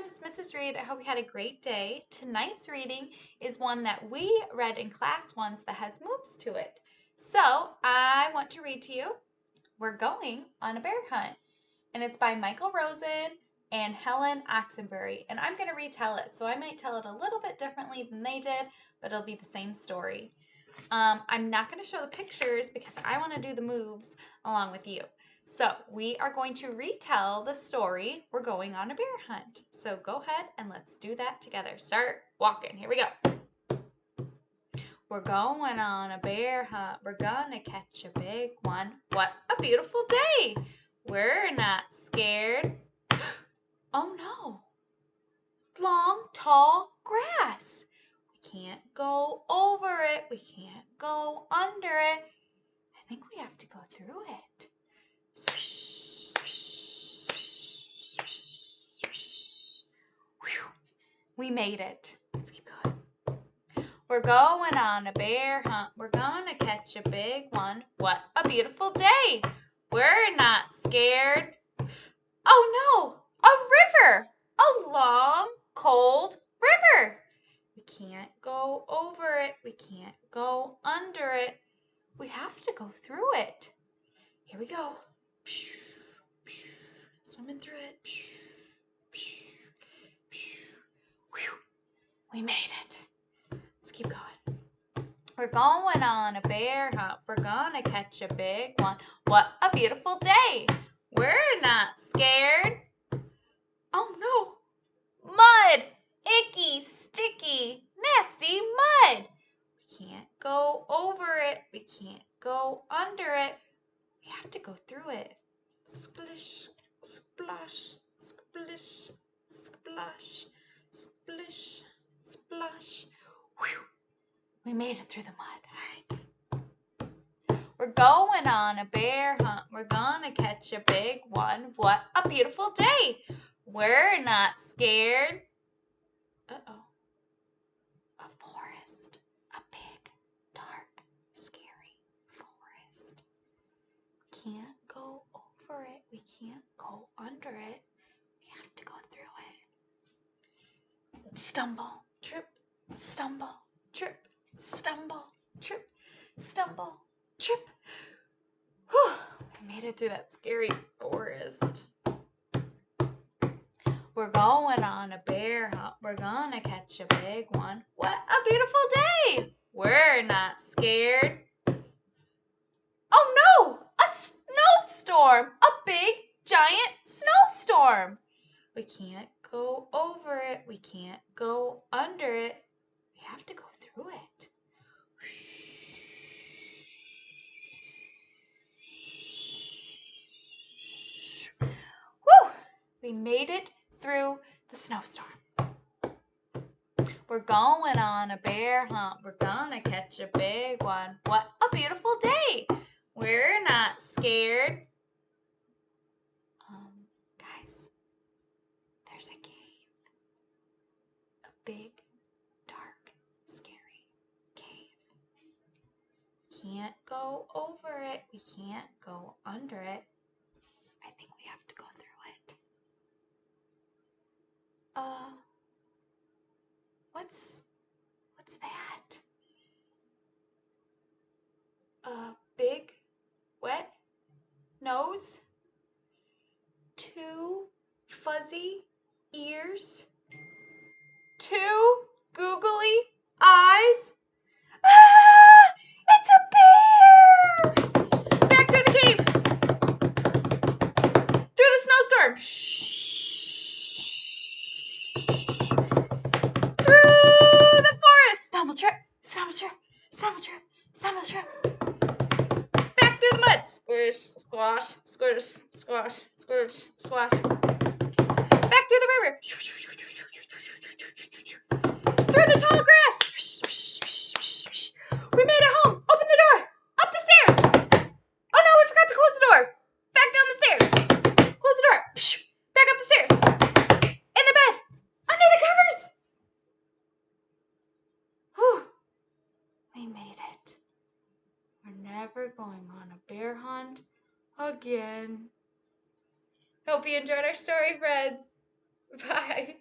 friends, it's Mrs. Reed. I hope you had a great day. Tonight's reading is one that we read in class once that has moves to it. So I want to read to you We're Going on a Bear Hunt. And it's by Michael Rosen and Helen Oxenbury. And I'm going to retell it. So I might tell it a little bit differently than they did, but it'll be the same story. I'm not going to show the pictures because I want to do the moves along with you. So we are going to retell the story, We're Going on a Bear Hunt. So go ahead and let's do that together. Start walking. Here we go. We're going on a bear hunt. We're gonna catch a big one. What a beautiful day. We're not scared. Oh no. Long, tall grass. We can't go over it. We can't go under it. I think we have to go through it. We made it. Let's keep going. We're going on a bear hunt. We're gonna catch a big one. What a beautiful day. We're not scared. Oh no, a river. A long, cold river. We can't go over it. We can't go under it. We have to go through it. Here we go. Swimming through it. We made it. Let's keep going. We're going on a bear hunt. We're gonna catch a big one. What a beautiful day. We're not scared. Oh no. Mud. Icky, sticky, nasty mud. We can't go over it. We can't go under it. We have to go through it. Splish, splash, splish, splash, splish, splash. Whew. We made it through the mud. All right. We're going on a bear hunt. We're gonna catch a big one. What a beautiful day. We're not scared. Uh-oh. A forest. A big, dark, scary forest. We can't go over it. We can't go under it. We have to go through it. Stumble, trip, stumble, trip, stumble, trip, stumble, trip. Whew. We made it through that scary forest. We're going on a bear hunt. We're gonna catch a big one. What a beautiful day. We're not scared. Oh no, a snowstorm. A big, giant snowstorm. We can't go over it. We can't go under it. We have to go through it. Woo! We made it through the snowstorm. We're going on a bear hunt. We're gonna catch a big one. What a beautiful day. We're not scared. Guys, there's a cave. A big, dark, scary cave. We can't go over it. We can't go under it. I think we have to go through it. What's that? A big, wet nose, two fuzzy ears, two googly eyes. Ah! It's a bear! Back through the cave! Through the snowstorm! Through the forest! Stumble trip, stumble trip, stumble trip, stumble trip. Back through the mud! Squish, squash, squish, squash, squish, squash. Back through the river! Through the tall grass! We made it home! Open the door! Up the stairs! Oh no, we forgot to close the door! Back down the stairs! Close the door! Back up the stairs! In the bed! Under the covers! Whew! We made it. We're never going on a bear hunt again. Hope you enjoyed our story, friends. Bye.